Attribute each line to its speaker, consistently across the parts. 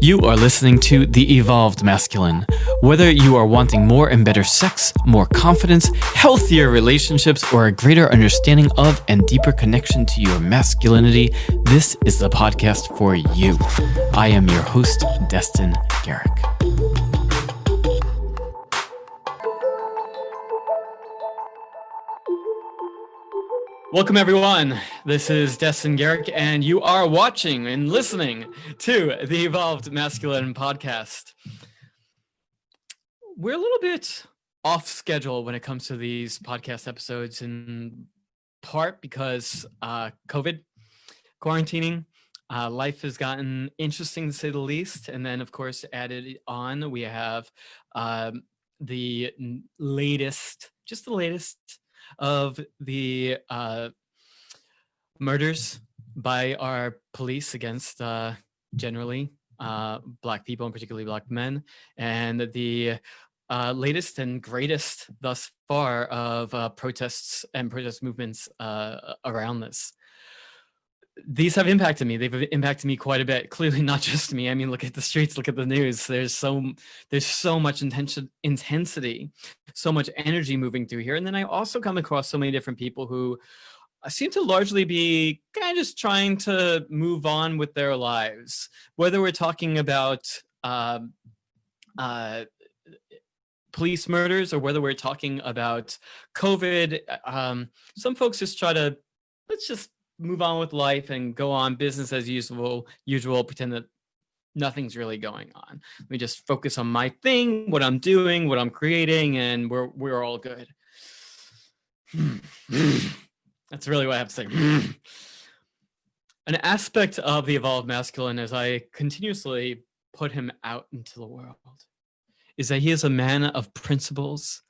Speaker 1: You are listening to The Evolved Masculine. Whether you are wanting more and better sex, more confidence, healthier relationships, or a greater understanding of and deeper connection to your masculinity, this is the podcast for you. I am your host, Destin Garrick. Welcome, everyone. This is Destin Garrick, and you are watching and listening to the Evolved Masculine podcast. We're a little bit off schedule when it comes to these podcast episodes, in part because COVID, quarantining, life has gotten interesting to say the least. And then, of course, added on, we have the latest of the murders by our police against generally Black people, and particularly Black men, and the latest and greatest thus far of protests and protest movements around this. These have impacted me. They've impacted me quite a bit. Clearly not just me. I mean, look at the streets, look at the news. There's so much intensity, so much energy moving through here. And then I also come across so many different people who seem to largely be kind of just trying to move on with their lives. Whether we're talking about police murders or whether we're talking about COVID, some folks just try to, let's just move on with life and go on business as usual, pretend that nothing's really going on. Let me just focus on my thing, what I'm doing, what I'm creating, and we're all good. That's really what I have to say. An aspect of the Evolved Masculine, as I continuously put him out into the world, is that he is a man of principles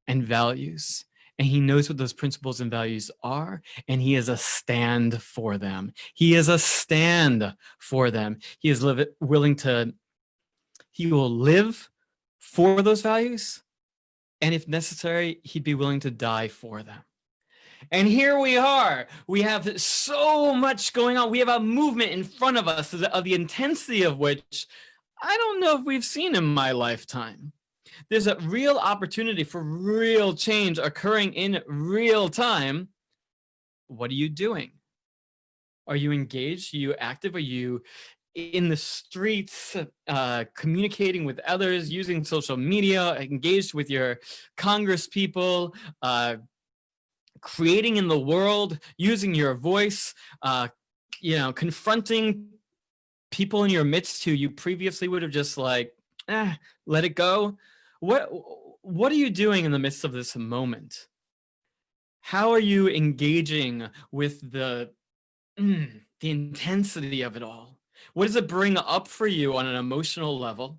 Speaker 1: and values. And he knows what those principles and values are, and he is a stand for them. He is a stand for them. He is he will live for those values, and if necessary, he'd be willing to die for them. And here we are. We have so much going on. We have a movement in front of us of the intensity of which I don't know if we've seen in my lifetime. There's a real opportunity for real change occurring in real time. What are you doing? Are you engaged? Are you active? Are you in the streets, communicating with others, using social media, engaged with your Congress people, creating in the world, using your voice, confronting people in your midst who you previously would have just let it go? What are you doing in the midst of this moment? How are you engaging with the intensity of it all? What does it bring up for you on an emotional level?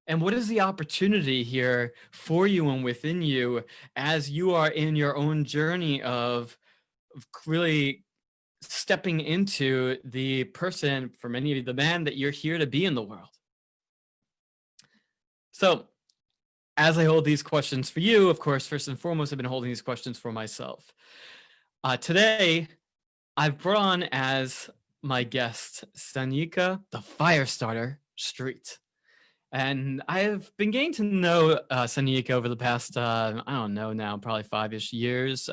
Speaker 1: And what is the opportunity here for you and within you as you are in your own journey of really stepping into the person, for many of you, the man that you're here to be in the world? So, as I hold these questions for you, of course, first and foremost, I've been holding these questions for myself. Today, I've brought on as my guest, Sanyika The Firestarter Street. And I've been getting to know Sanyika over the past, I don't know now, probably 5-ish years.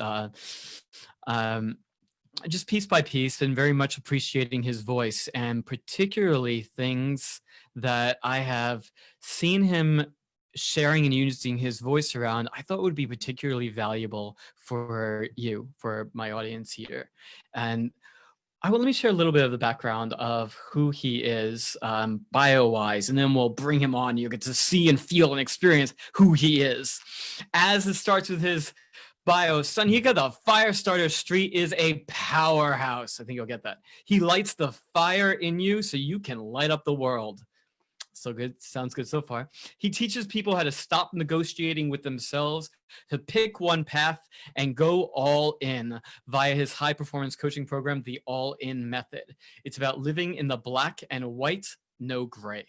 Speaker 1: Just piece by piece, and very much appreciating his voice, and particularly things that I have seen him sharing and using his voice around, I thought would be particularly valuable for you, for my audience here. And let me share a little bit of the background of who he is, bio-wise, and then we'll bring him on. You get to see and feel and experience who he is. As it starts with his bio, Sanyika The Firestarter Street is a powerhouse. I think you'll get that. He lights the fire in you so you can light up the world. So good. Sounds good so far. He teaches people how to stop negotiating with themselves, to pick one path and go all in via his high performance coaching program, the All In Method. It's about living in the black and white, no gray.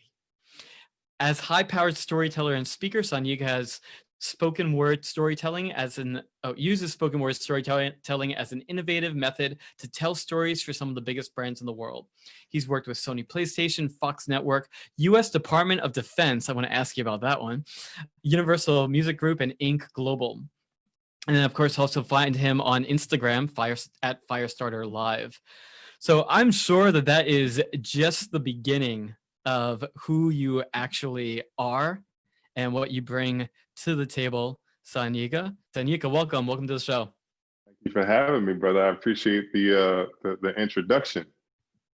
Speaker 1: As high powered storyteller and speaker, Sanyika has spoken word storytelling as an uses spoken word storytelling as an innovative method to tell stories for some of the biggest brands in the world. He's worked with Sony PlayStation, Fox Network, U.S. Department of Defense. I want to ask you about that one. Universal Music Group and Inc. Global. And then, of course, also find him on Instagram, at Firestarter Live. So I'm sure that that is just the beginning of who you actually are and what you bring to the table, Sanyika. Sanyika, welcome. Welcome to the show.
Speaker 2: Thank you for having me, brother. I appreciate the introduction.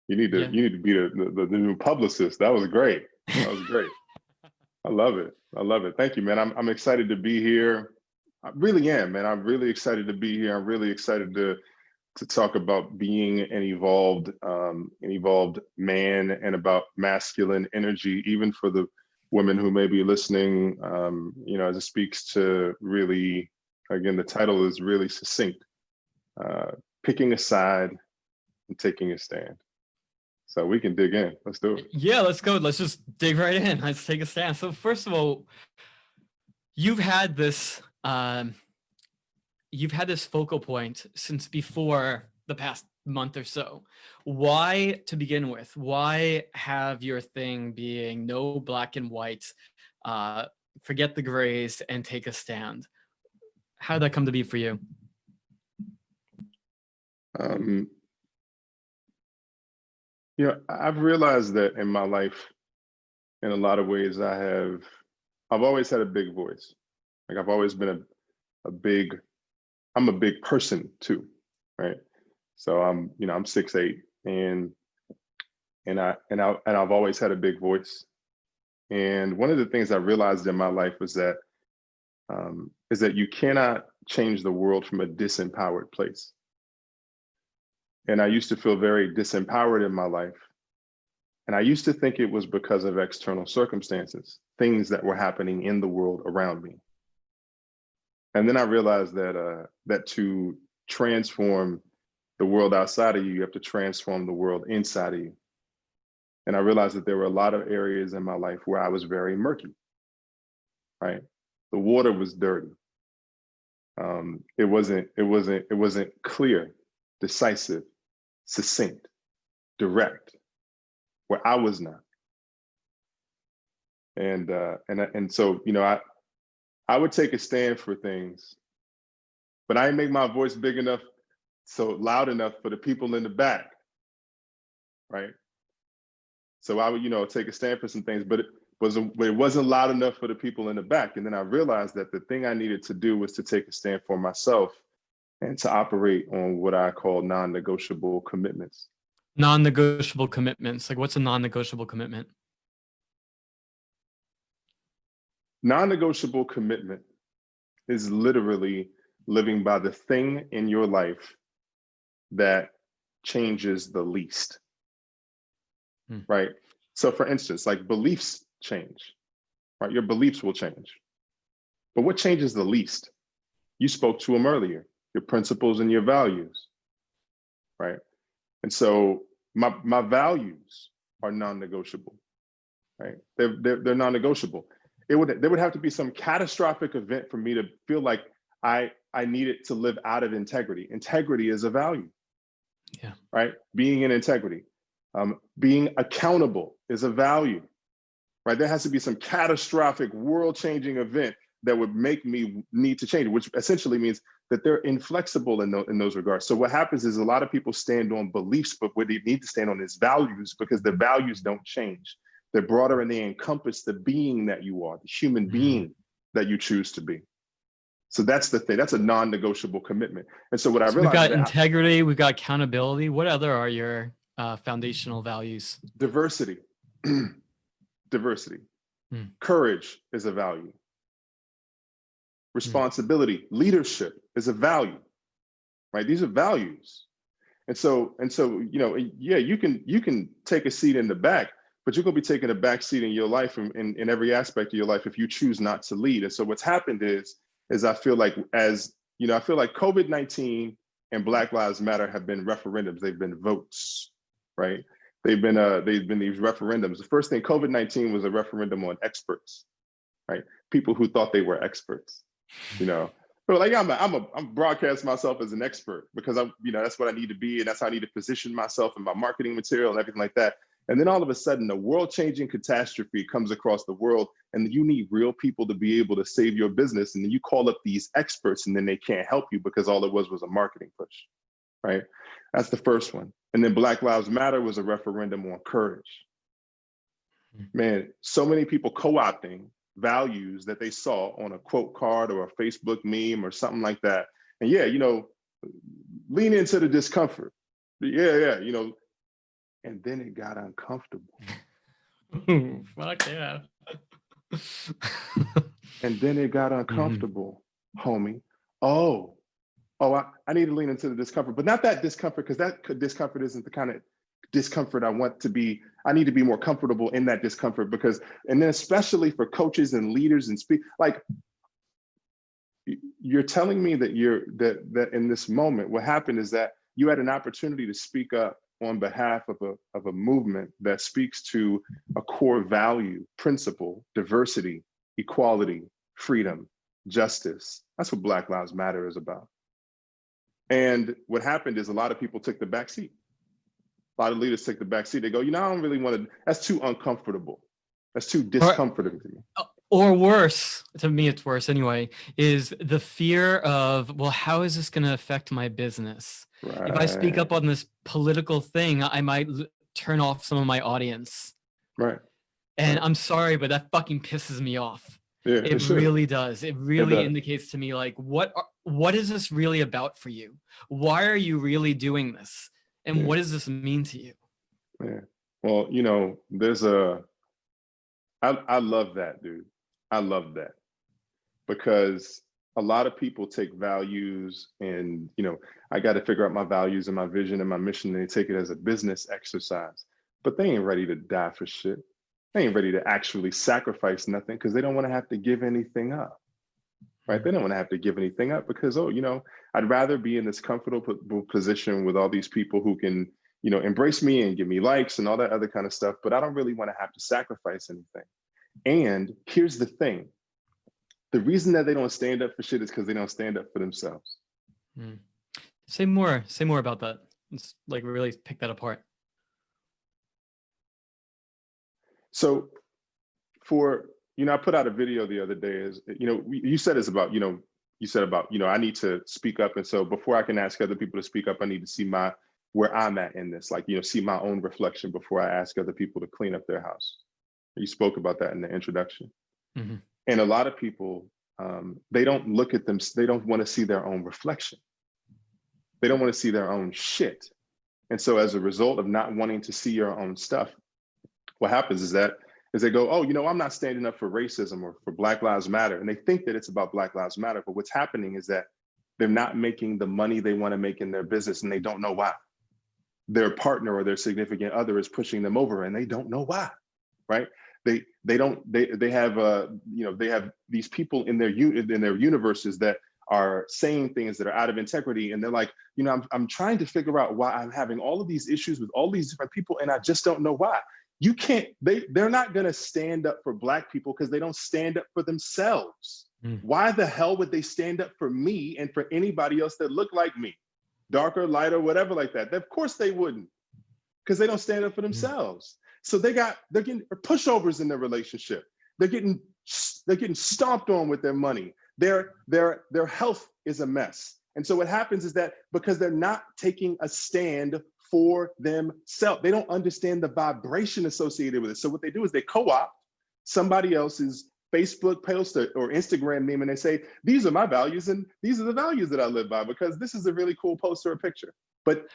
Speaker 2: You need to be the new publicist. That was great. That was great. I love it. I love it. Thank you, man. I'm excited to be here. I really am, man. I'm really excited to be here. I'm really excited to talk about being an evolved man and about masculine energy, even for the women who may be listening. As it speaks to really, again, the title is really succinct: picking a side and taking a stand. So we can dig in. Let's do it.
Speaker 1: Yeah, let's go. Let's just dig right in. Let's take a stand. So first of all, you've had this focal point since before the past month or so. Why, to begin with, why have your thing being no black and white, forget the grays and take a stand? How did that come to be for you?
Speaker 2: I've realized that in my life, in a lot of ways, I've always had a big voice. Like I've always been I'm a big person too, right? So I'm 6'8", and I've always had a big voice. And one of the things I realized in my life is that you cannot change the world from a disempowered place. And I used to feel very disempowered in my life. And I used to think it was because of external circumstances, things that were happening in the world around me. And then I realized that to transform the world outside of you, you have to transform the world inside of you. And I realized that there were a lot of areas in my life where I was very murky, right? The water was dirty. It wasn't clear, decisive, succinct, direct, where I was not. And so, I would take a stand for things, but I didn't make my voice big enough, so loud enough for the people in the back, right? So I would, take a stand for some things, but it wasn't loud enough for the people in the back. And then I realized that the thing I needed to do was to take a stand for myself and to operate on what I call non-negotiable commitments.
Speaker 1: Non-negotiable commitments. Like, what's a non-negotiable commitment?
Speaker 2: Non-negotiable commitment is literally living by the thing in your life that changes the least, right? So for instance, like beliefs change, right? Your beliefs will change. But what changes the least? You spoke to them earlier, your principles and your values, right? And so my values are non-negotiable, right? They're non-negotiable. There would have to be some catastrophic event for me to feel like I needed to live out of integrity. Integrity is a value, right? Being in integrity, being accountable is a value, right? There has to be some catastrophic world-changing event that would make me need to change, which essentially means that they're inflexible in those regards. So what happens is a lot of people stand on beliefs, but what they need to stand on is values, because the values don't change. They're broader and they encompass the being that you are, the human being that you choose to be. So that's the thing. That's a non-negotiable commitment. And so what I realized—
Speaker 1: we've got integrity, we've got accountability. What other are your foundational values?
Speaker 2: Diversity. Diversity. Courage is a value. Responsibility, leadership is a value, right? These are values. And so, you can take a seat in the back, but you're going to be taking a back seat in your life in every aspect of your life if you choose not to lead. And so what's happened is I feel like COVID-19 and Black Lives Matter have been referendums. They've been votes, right? They've been these referendums. The first thing, COVID-19 was a referendum on experts, right? People who thought they were experts, you know. But like I'm broadcasting myself as an expert because that's what I need to be, and that's how I need to position myself in my marketing material and everything like that. And then all of a sudden, a world-changing catastrophe comes across the world, and you need real people to be able to save your business. And then you call up these experts, and then they can't help you because all it was a marketing push, right? That's the first one. And then Black Lives Matter was a referendum on courage. Man, so many people co-opting values that they saw on a quote card or a Facebook meme or something like that. And yeah, lean into the discomfort. Yeah, and then it got uncomfortable.
Speaker 1: Ooh, fuck yeah.
Speaker 2: And then it got uncomfortable, homie. Oh, I need to lean into the discomfort, but not that discomfort, because that discomfort isn't the kind of discomfort I want to be. I need to be more comfortable in that discomfort and then especially for coaches and leaders and like, you're telling me that that in this moment, what happened is that you had an opportunity to speak up on behalf of a movement that speaks to a core value, principle, diversity, equality, freedom, justice. That's what Black Lives Matter is about. And what happened is a lot of people took the back seat. A lot of leaders take the back seat. They go, I don't really want to, that's too uncomfortable. That's too discomforting to me.
Speaker 1: Or worse, to me it's worse anyway, is the fear of, well, how is this going to affect my business? Right. If I speak up on this political thing, I might turn off some of my audience.
Speaker 2: Right.
Speaker 1: And I'm sorry, but that fucking pisses me off.
Speaker 2: Yeah,
Speaker 1: it really does. It really indicates to me, like, what is this really about for you? Why are you really doing this? And what does this mean to you?
Speaker 2: Yeah. Well, there's I love that, dude. I love that, because a lot of people take values and, I got to figure out my values and my vision and my mission, and they take it as a business exercise, but they ain't ready to die for shit. They ain't ready to actually sacrifice nothing because they don't want to have to give anything up, right? They don't want to have to give anything up because, I'd rather be in this comfortable position with all these people who can, embrace me and give me likes and all that other kind of stuff, but I don't really want to have to sacrifice anything. And here's the thing. The reason that they don't stand up for shit is because they don't stand up for themselves.
Speaker 1: Say more about that. Let's really pick that apart.
Speaker 2: So I put out a video the other day you said it's about, I need to speak up. And so before I can ask other people to speak up, I need to see where I'm at in this, see my own reflection before I ask other people to clean up their house. You spoke about that in the introduction. Mm-hmm. And a lot of people, they don't look at them. They don't want to see their own reflection. They don't want to see their own shit. And so as a result of not wanting to see your own stuff, what happens is they go, I'm not standing up for racism or for Black Lives Matter. And they think that it's about Black Lives Matter. But what's happening is that they're not making the money they want to make in their business, and they don't know why. Their partner or their significant other is pushing them over, and they don't know why. Right? They have these people in their universes that are saying things that are out of integrity, and they're like, I'm trying to figure out why I'm having all of these issues with all these different people, and I just don't know why. You can't. They're not going to stand up for Black people because they don't stand up for themselves. Why the hell would they stand up for me and for anybody else that look like me, darker, lighter, whatever like that? Of course they wouldn't, because they don't stand up for themselves. So they're getting pushovers in their relationship. They're getting stomped on with their money. Their health is a mess. And so what happens is that because they're not taking a stand for themselves, they don't understand the vibration associated with it. So what they do is they co-opt somebody else's Facebook post or Instagram meme, and they say, these are my values and these are the values that I live by because this is a really cool post or a picture. But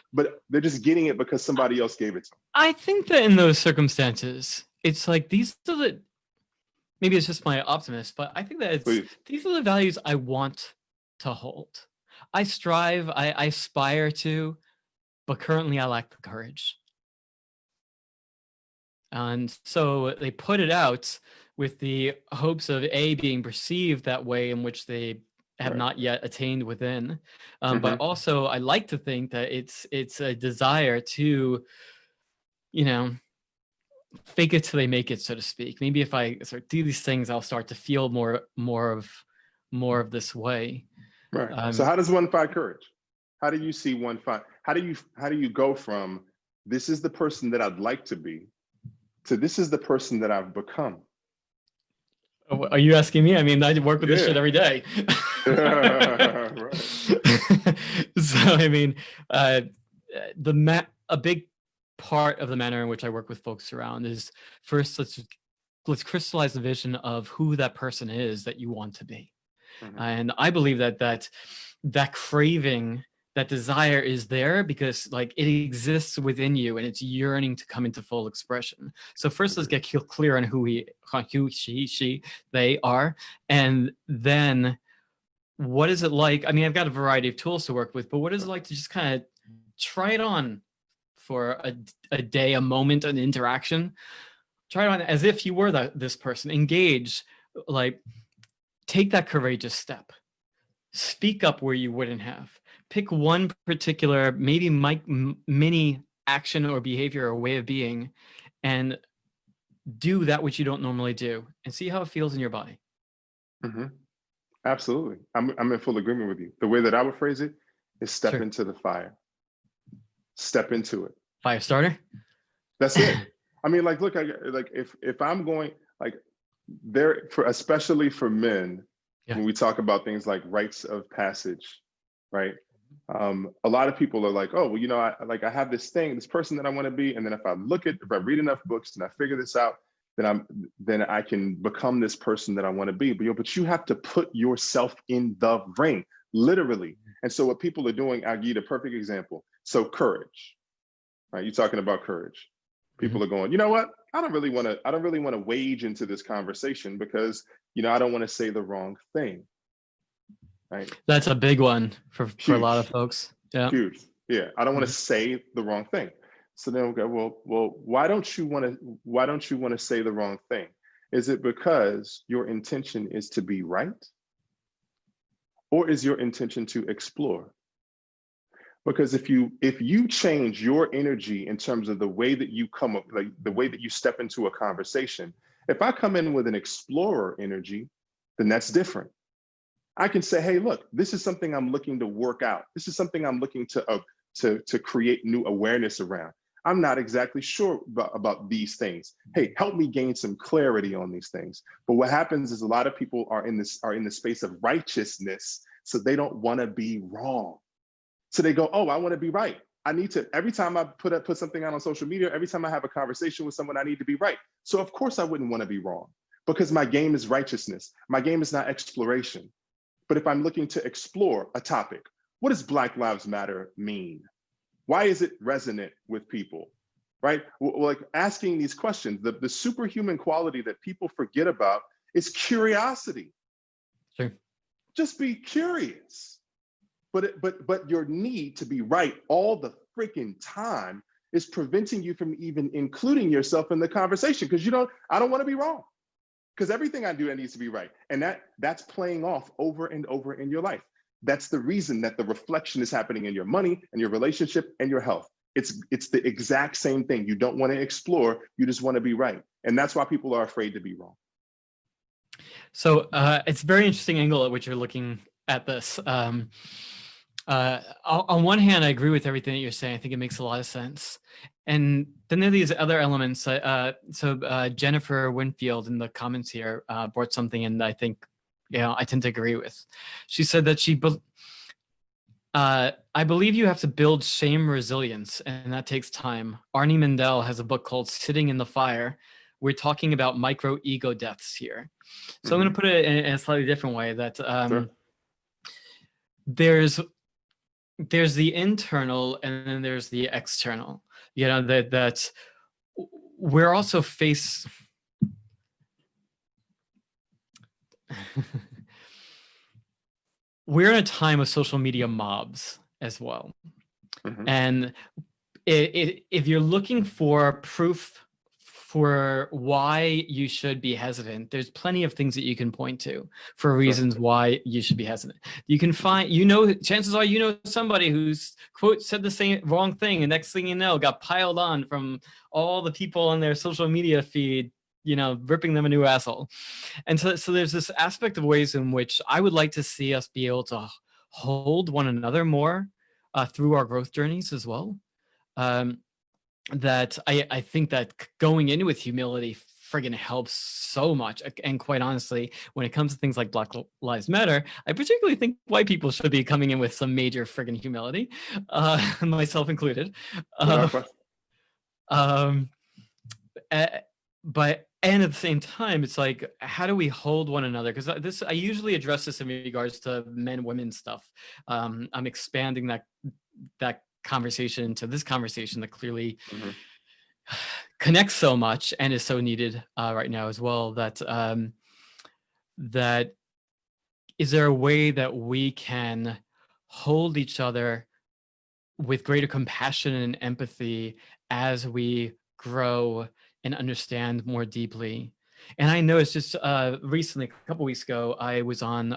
Speaker 2: they're just getting it because somebody else gave it to them.
Speaker 1: I think that in those circumstances, it's like these are the, maybe it's just my optimist, but I think that these are the values I want to hold. I strive, I aspire to, but currently I lack the courage. And so they put it out with the hopes of being perceived that way in which they have not yet attained within. But also I like to think that it's a desire to, fake it till they make it, so to speak. Maybe if I sort of do these things, I'll start to feel more of this way.
Speaker 2: Right. So how does one find courage? How do you see one find? How do you go from this is the person that I'd like to be to this is the person that I've become?
Speaker 1: Are you asking me? I mean, I work with this shit every day.
Speaker 2: Right.
Speaker 1: So, I mean, a big part of the manner in which I work with folks around is first, let's crystallize the vision of who that person is that you want to be.
Speaker 2: Mhm.
Speaker 1: And I believe that craving, that desire is there because like it exists within you and it's yearning to come into full expression. So first let's get clear on who she, they are. And then what is it like? I mean, I've got a variety of tools to work with, but what is it like to just kind of try it on for a day, a moment, an interaction? Try it on as if you were this person. Engage, like take that courageous step. Speak up where you wouldn't have. Pick one particular, maybe mini action or behavior or way of being, and do that which you don't normally do, and see how it feels in your body.
Speaker 2: Mm-hmm. Absolutely. I'm in full agreement with you. The way that I would phrase it is step into the fire. Step into it.
Speaker 1: Fire starter?
Speaker 2: That's it. I mean, like, look, like if I'm going, like, especially for men, when we talk about things like rites of passage, right? A lot of people are like, oh, well, you know, I have this person that I want to be, and then if I read enough books and I figure this out, then I can become this person that I want to be. But you have to put yourself in the ring, literally. And so what people are doing, I'll give you the perfect example. So courage, right? You're talking about courage. People are going, you know what? I don't really want to wade into this conversation because, you know, I don't want to say the wrong thing. Right.
Speaker 1: That's a big one for a lot of folks. Yeah.
Speaker 2: Huge. Yeah. I don't want to say the wrong thing. So then we'll go, well, why don't you want to say the wrong thing? Is it because your intention is to be right? Or is your intention to explore? Because if you change your energy in terms of the way that you come up, like the way that you step into a conversation, if I come in with an explorer energy, then that's different. I can say, hey, look, this is something I'm looking to work out. This is something I'm looking to create new awareness around. I'm not exactly sure about these things. Hey, help me gain some clarity on these things. But what happens is a lot of people are in the space of righteousness, so they don't want to be wrong. So they go, oh, I want to be right. I need to, every time I put something out on social media, every time I have a conversation with someone, I need to be right. So of course I wouldn't want to be wrong because my game is righteousness. My game is not exploration. But if I'm looking to explore a topic, what does Black Lives Matter mean? Why is it resonant with people, right? Like asking these questions, the superhuman quality that people forget about is curiosity.
Speaker 1: Sure.
Speaker 2: Just be curious. But your need to be right all the freaking time is preventing you from even including yourself in the conversation because I don't want to be wrong. Because everything I do, it needs to be right. And that's playing off over and over in your life. That's the reason that the reflection is happening in your money and your relationship and your health. It's the exact same thing. You don't want to explore, you just want to be right. And that's why people are afraid to be wrong.
Speaker 1: So it's a very interesting angle at which you're looking at this. On one hand, I agree with everything that you're saying. I think it makes a lot of sense. And then there are these other elements. So Jennifer Winfield in the comments here brought something in that I think, I tend to agree with. She said that I believe you have to build shame resilience, and that takes time. Arnie Mindell has a book called Sitting in the Fire. We're talking about micro ego deaths here. So I'm going to put it in a slightly different way that
Speaker 2: Sure.
Speaker 1: there's the internal and then there's the external. That we're also we're in a time of social media mobs as well. And if you're looking for proof for why you should be hesitant, there's plenty of things that you can point to for
Speaker 2: Sure.
Speaker 1: reasons why you should be hesitant. You can find, chances are, somebody who's quote said the same wrong thing, and next thing you know, got piled on from all the people on their social media feed, ripping them a new asshole. And so there's this aspect of ways in which I would like to see us be able to hold one another more through our growth journeys as well. That I think that going in with humility friggin' helps so much. And quite honestly, when it comes to things like Black Lives Matter, I particularly think white people should be coming in with some major friggin' humility, myself included. But and at the same time, it's like, how do we hold one another? Because I usually address this in regards to men-women stuff. I'm expanding that conversation to this conversation that clearly connects so much and is so needed right now as well. That is there a way that we can hold each other with greater compassion and empathy as we grow and understand more deeply? And I know it's just recently, a couple weeks ago, I was on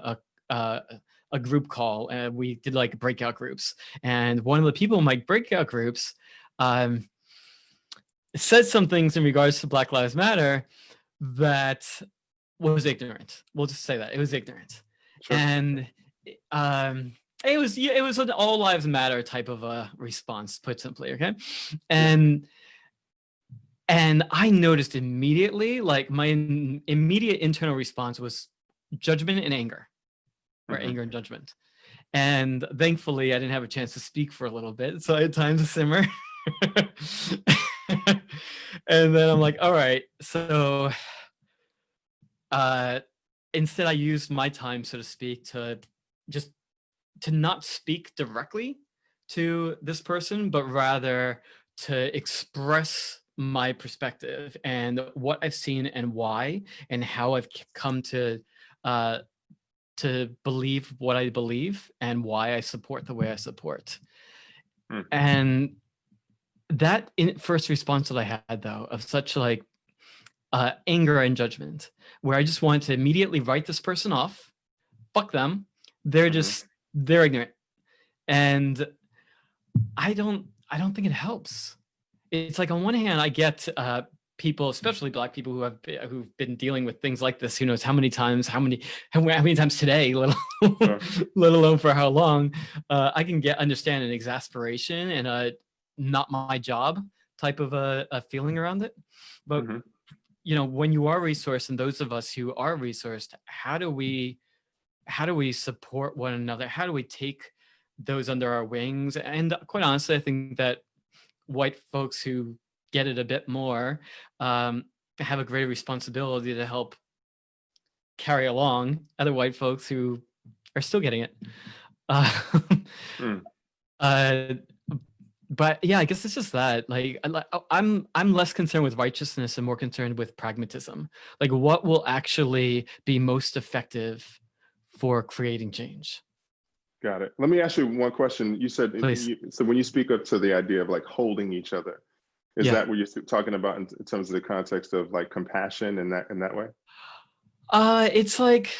Speaker 1: a group call, and we did like breakout groups. And one of the people in my breakout groups said some things in regards to Black Lives Matter that was ignorant. We'll just say that it was ignorant. Sure. And it was an all lives matter type of a response, put simply. Okay. And I noticed immediately, like my immediate internal response was judgment and anger, or anger and judgment. And thankfully, I didn't have a chance to speak for a little bit, so I had time to simmer. And then I'm like, all right, so instead I used my time, so to speak, to not speak directly to this person, but rather to express my perspective and what I've seen and why, and how I've come to believe what I believe and why I support the way I support. And that first response that I had, though, of such like anger and judgment, where I just wanted to immediately write this person off, fuck them, they're ignorant. And I don't think it helps. It's like, on one hand, I get people, especially Black people who've been dealing with things like this. Who knows how many times today, let alone for how long. I can understand an exasperation and a not my job type of a feeling around it. But when you are resourced, and those of us who are resourced, how do we support one another? How do we take those under our wings? And quite honestly, I think that white folks who get it a bit more have a greater responsibility to help carry along other white folks who are still getting it. But yeah, I guess it's just that, like, I'm less concerned with righteousness and more concerned with pragmatism. Like, what will actually be most effective for creating change?
Speaker 2: Got it. Let me ask you one question. You said, so when you speak up to the idea of like holding each other, is that what you're talking about in terms of the context of like compassion in that way?
Speaker 1: It's like,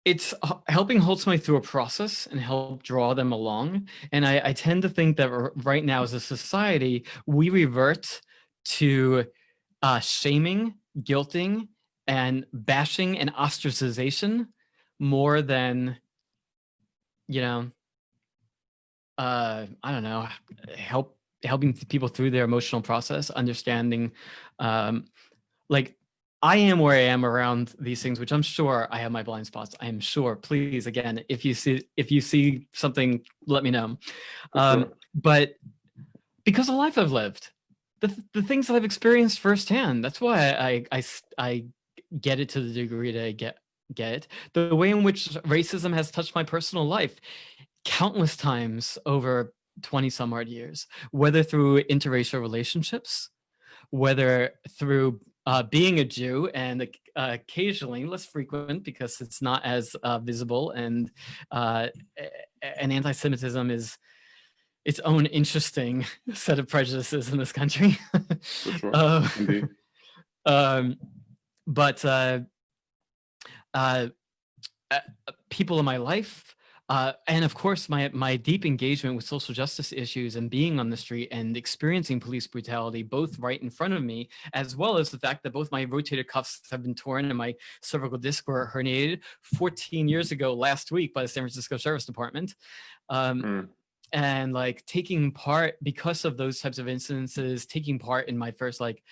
Speaker 1: it's helping hold somebody through a process and help draw them along. And I tend to think that right now as a society, we revert to shaming, guilting, and bashing and ostracization more than, I don't know, helping people through their emotional process, understanding, like, I am where I am around these things, which I'm sure I have my blind spots. I am sure. Please, again, if you see something, let me know. But because of the life I've lived, the things that I've experienced firsthand, that's why I get it to the degree that I get it. The way in which racism has touched my personal life countless times over 20 some odd years, whether through interracial relationships, whether through being a Jew, and occasionally less frequent because it's not as visible, and anti-Semitism is its own interesting set of prejudices in this country.
Speaker 2: For sure. Indeed.
Speaker 1: But uh, people in my life, and of course my deep engagement with social justice issues and being on the street and experiencing police brutality both right in front of me, as well as the fact that both my rotator cuffs have been torn and my cervical disc were herniated 14 years ago last week by the San Francisco Sheriff's Department. And like taking part, because of those types of incidences, taking part in my first like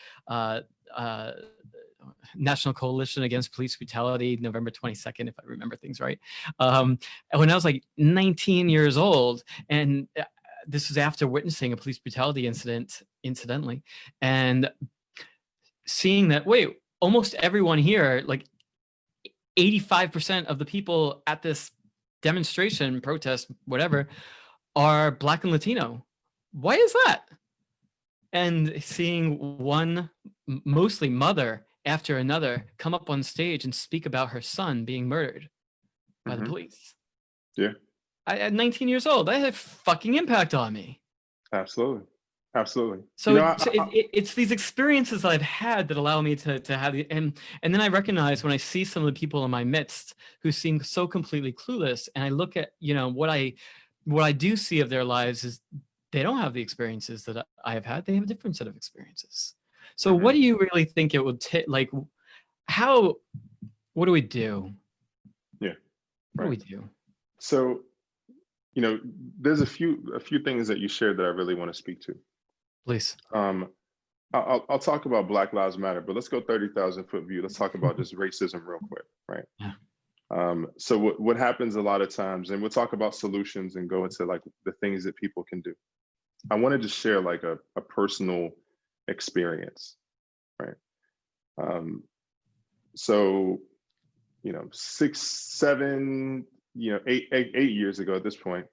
Speaker 1: National Coalition Against Police Brutality, November 22nd, if I remember things right. When I was like 19 years old, and this was after witnessing a police brutality incident, incidentally, and seeing that, wait, almost everyone here, like 85% of the people at this demonstration, protest, whatever, are Black and Latino. Why is that? And seeing one, mostly mother after another, come up on stage and speak about her son being murdered by the police.
Speaker 2: Yeah.
Speaker 1: At 19 years old, that had a fucking impact on me.
Speaker 2: Absolutely. Absolutely.
Speaker 1: So, it's these experiences that I've had that allow me to have the, and then I recognize when I see some of the people in my midst who seem so completely clueless, and I look at, you know, what I do see of their lives is they don't have the experiences that I have had. They have a different set of experiences. So what do you really think it would take? Like, what do we do?
Speaker 2: Yeah.
Speaker 1: What do we do?
Speaker 2: So, you know, there's a few things that you shared that I really want to speak to.
Speaker 1: Please.
Speaker 2: I'll talk about Black Lives Matter, but let's go 30,000 foot view. Let's talk about just racism real quick, right?
Speaker 1: Yeah.
Speaker 2: So what happens a lot of times, and we'll talk about solutions and go into like the things that people can do. I wanted to share like a personal experience, right? So, you know, 6, 7, you know, 8 years ago at this point,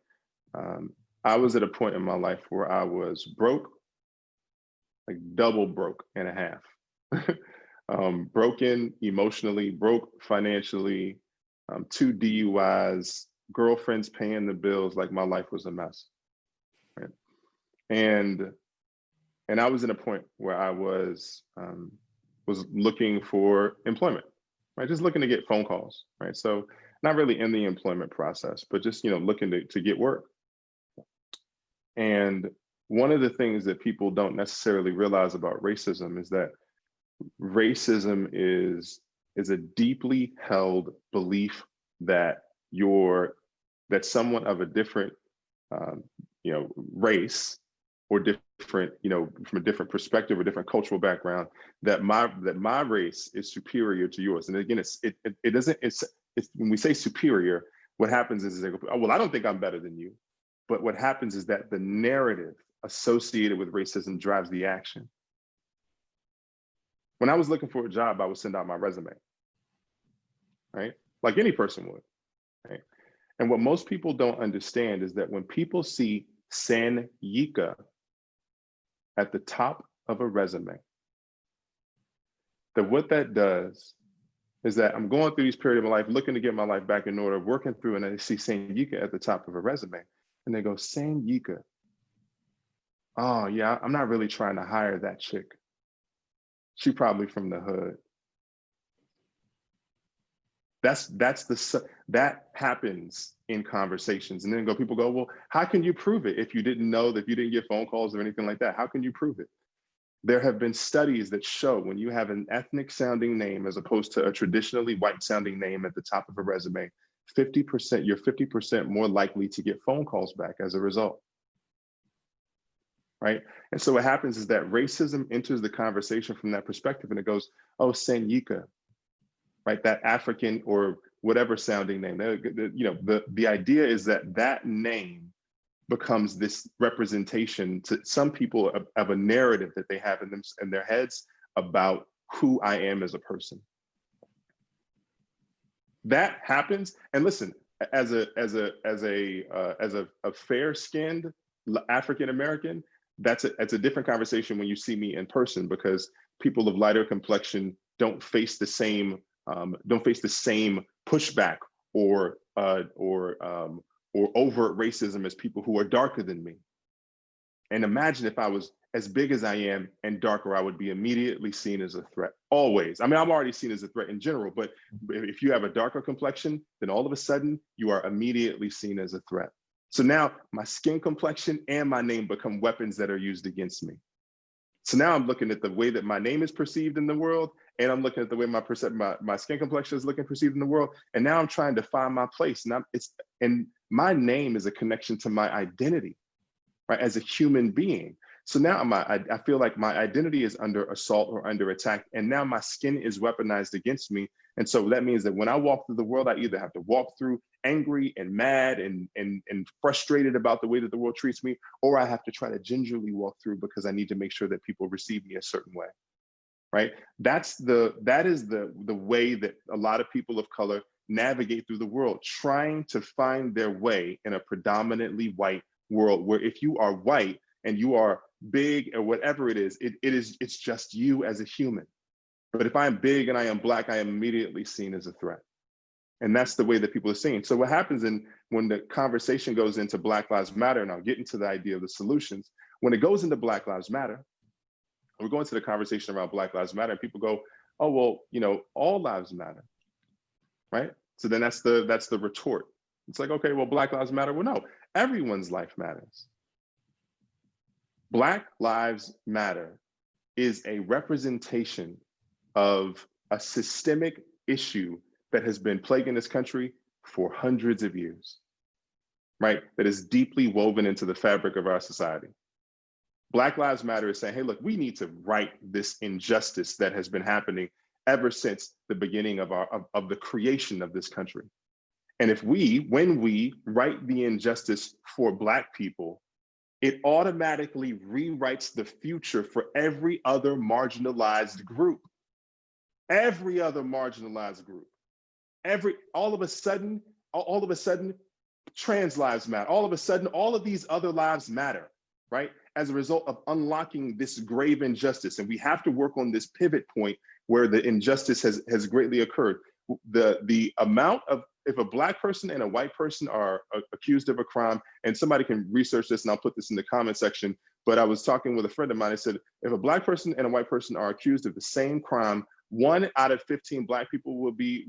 Speaker 2: I was at a point in my life where I was broke, like double broke and a half. Broken emotionally, broke financially, 2 DUIs, girlfriends paying the bills, like my life was a mess. Right? And I was in a point where I was looking for employment, right? Just looking to get phone calls, right? So not really in the employment process, but just, you know, looking to get work. And one of the things that people don't necessarily realize about racism is that racism is a deeply held belief that someone of a different you know, race or different, you know, from a different perspective or different cultural background, that my race is superior to yours. And again, it's when we say superior, what happens is they go, oh, well, I don't think I'm better than you. But what happens is that the narrative associated with racism drives the action. When I was looking for a job, I would send out my resume, right? Like any person would, right? And what most people don't understand is that when people see Sanyika at the top of a resume, that what that does is that I'm going through this period of my life, looking to get my life back in order, working through, and I see Sanyika at the top of a resume, and they go, Sanyika, oh yeah, I'm not really trying to hire that chick. She probably from the hood. That happens in conversations. And then people go, well, how can you prove it if you didn't know, that you didn't get phone calls or anything like that? How can you prove it? There have been studies that show when you have an ethnic sounding name as opposed to a traditionally white sounding name at the top of a resume, 50%, you're 50% more likely to get phone calls back as a result. Right? And so what happens is that racism enters the conversation from that perspective, and it goes, oh, Sanyika, right? That African or whatever sounding name. You know, the idea is that that name becomes this representation to some people of a narrative that they have in their heads about who I am as a person. That happens, and listen, as a fair-skinned African American, that's a different conversation when you see me in person, because people of lighter complexion don't face the same pushback or overt racism as people who are darker than me. And imagine if I was as big as I am and darker, I would be immediately seen as a threat. Always. I mean, I'm already seen as a threat in general, but if you have a darker complexion, then all of a sudden you are immediately seen as a threat. So now my skin complexion and my name become weapons that are used against me. So now I'm looking at the way that my name is perceived in the world, and I'm looking at the way my skin complexion is looking perceived in the world. And now I'm trying to find my place. And my name is a connection to my identity, right, as a human being. So now I feel like my identity is under assault or under attack, and now my skin is weaponized against me. And so that means that when I walk through the world, I either have to walk through angry and mad and frustrated about the way that the world treats me, or I have to try to gingerly walk through because I need to make sure that people receive me a certain way, right? That is the way that a lot of people of color navigate through the world, trying to find their way in a predominantly white world, where if you are white and you are big or whatever it is, it's just you as a human. But if I'm big and I am Black, I am immediately seen as a threat. And that's the way that people are seeing. So what happens when the conversation goes into Black Lives Matter, and I'll get into the idea of the solutions, when it goes into Black Lives Matter, we're going to the conversation around Black Lives Matter, and people go, oh, well, all lives matter, right? So then that's the retort. It's like, okay, well, Black Lives Matter. Well, no, everyone's life matters. Black Lives Matter is a representation of a systemic issue that has been plaguing this country for hundreds of years, right? That is deeply woven into the fabric of our society. Black Lives Matter is saying, hey, look, we need to right this injustice that has been happening ever since the beginning of the creation of this country. And when we right the injustice for Black people, it automatically rewrites the future for every other marginalized group. Every other marginalized group. All of a sudden, trans lives matter. All of a sudden, all of these other lives matter, right? As a result of unlocking this grave injustice. And we have to work on this pivot point where the injustice has greatly occurred. The amount of, if a Black person and a white person are accused of a crime, and somebody can research this and I'll put this in the comment section, but I was talking with a friend of mine. I said, if a Black person and a white person are accused of the same crime, 1 out of 15 Black people will be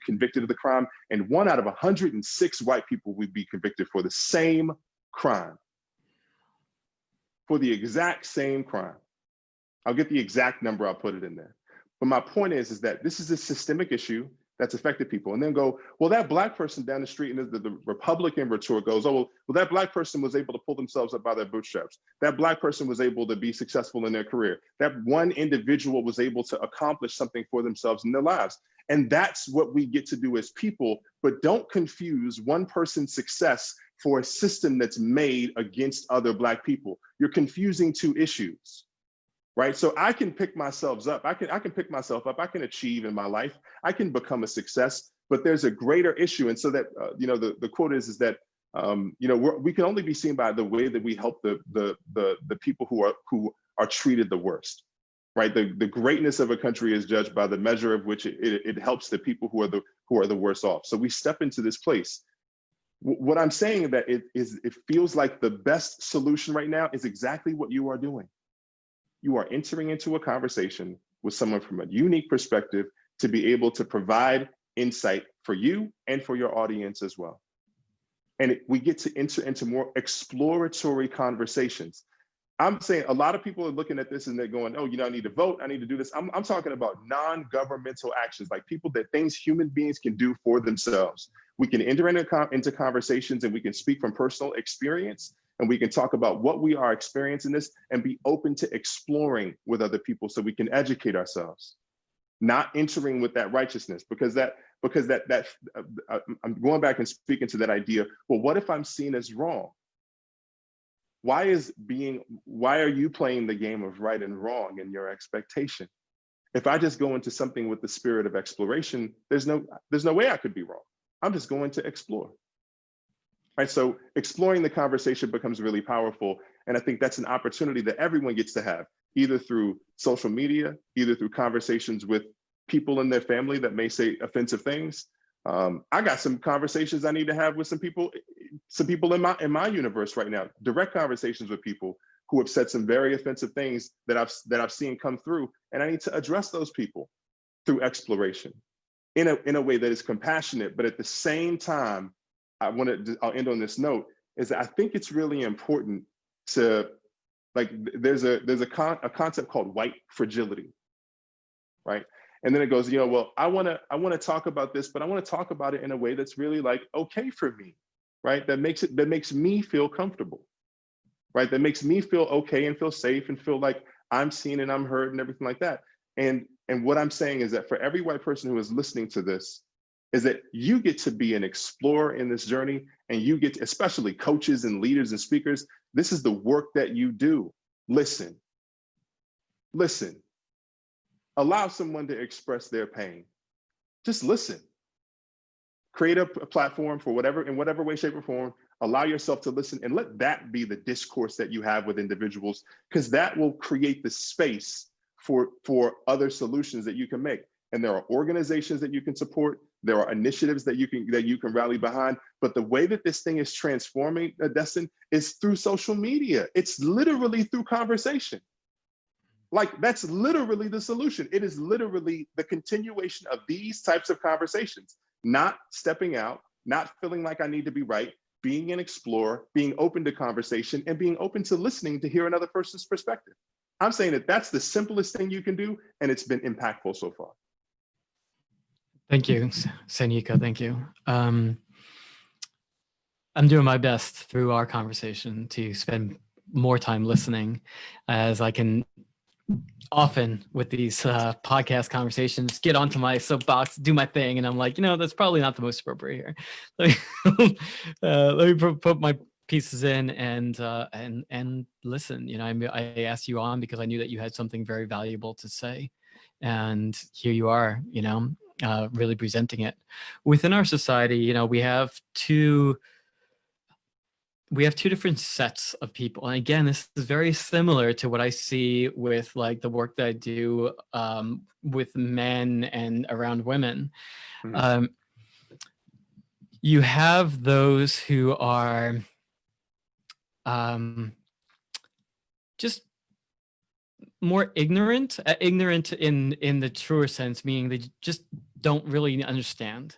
Speaker 2: convicted of the crime, and 1 out of 106 white people will be convicted for the same crime. For the exact same crime. I'll get the exact number, I'll put it in there. But my point is that this is a systemic issue that's affected people. And then go, well, that Black person down the street, and the Republican retort goes, oh, well, that Black person was able to pull themselves up by their bootstraps. That Black person was able to be successful in their career. That one individual was able to accomplish something for themselves in their lives. And that's what we get to do as people, but don't confuse one person's success for a system that's made against other Black people. You're confusing two issues. Right? So I can pick myself up. I can pick myself up. I can achieve in my life. I can become a success, but there's a greater issue. And so that, the quote is that, we can only be seen by the way that we help the people who are treated the worst, right? The greatness of a country is judged by the measure of which it helps the people who are the worst off. So we step into this place. What I'm saying that it feels like the best solution right now is exactly what you are doing. You are entering into a conversation with someone from a unique perspective to be able to provide insight for you and for your audience as well. And we get to enter into more exploratory conversations. I'm saying a lot of people are looking at this and they're going, oh, I need to vote, I need to do this. I'm talking about non-governmental actions, like things human beings can do for themselves. We can enter into conversations and we can speak from personal experience, and we can talk about what we are experiencing this and be open to exploring with other people so we can educate ourselves, not entering with that righteousness, because I'm going back and speaking to that idea. Well, what if I'm seen as wrong? Why are you playing the game of right and wrong in your expectation? If I just go into something with the spirit of exploration, there's no way I could be wrong. I'm just going to explore. Right, so exploring the conversation becomes really powerful. And I think that's an opportunity that everyone gets to have, either through social media, either through conversations with people in their family that may say offensive things. I got some conversations I need to have with some people in my universe right now, direct conversations with people who have said some very offensive things that I've seen come through, and I need to address those people through exploration in a way that is compassionate. But at the same time, I'll end on this note, is that I think it's really important to, like, there's a concept called white fragility, right? And then it goes, well, I want to talk about this, but I want to talk about it in a way that's really like okay for me, right? That makes me feel comfortable, right? That makes me feel okay and feel safe and feel like I'm seen and I'm heard and everything like that. And what I'm saying is that for every white person who is listening to this, is that you get to be an explorer in this journey, and you get to, especially coaches and leaders and speakers, this is the work that you do. Listen. Allow someone to express their pain. Just listen. Create a platform for in whatever way, shape, or form. Allow yourself to listen, and let that be the discourse that you have with individuals, because that will create the space for other solutions that you can make. And there are organizations that you can support. There are initiatives that you can rally behind. But the way that this thing is transforming, Destin, is through social media. It's literally through conversation. Like, that's literally the solution. It is literally the continuation of these types of conversations, not stepping out, not feeling like I need to be right, being an explorer, being open to conversation, and being open to listening to hear another person's perspective. I'm saying that that's the simplest thing you can do, and it's been impactful so far.
Speaker 1: Thank you, Sanyika. Thank you. I'm doing my best through our conversation to spend more time listening, as I can often with these podcast conversations get onto my soapbox, do my thing, and I'm like, that's probably not the most appropriate here. Let me put my pieces in and listen. I asked you on because I knew that you had something very valuable to say, and here you are, really presenting it. Within our society, we have two different sets of people. And again, this is very similar to what I see with like the work that I do with men and around women. Mm-hmm. You have those who are just more ignorant in the truer sense, meaning they just don't really understand.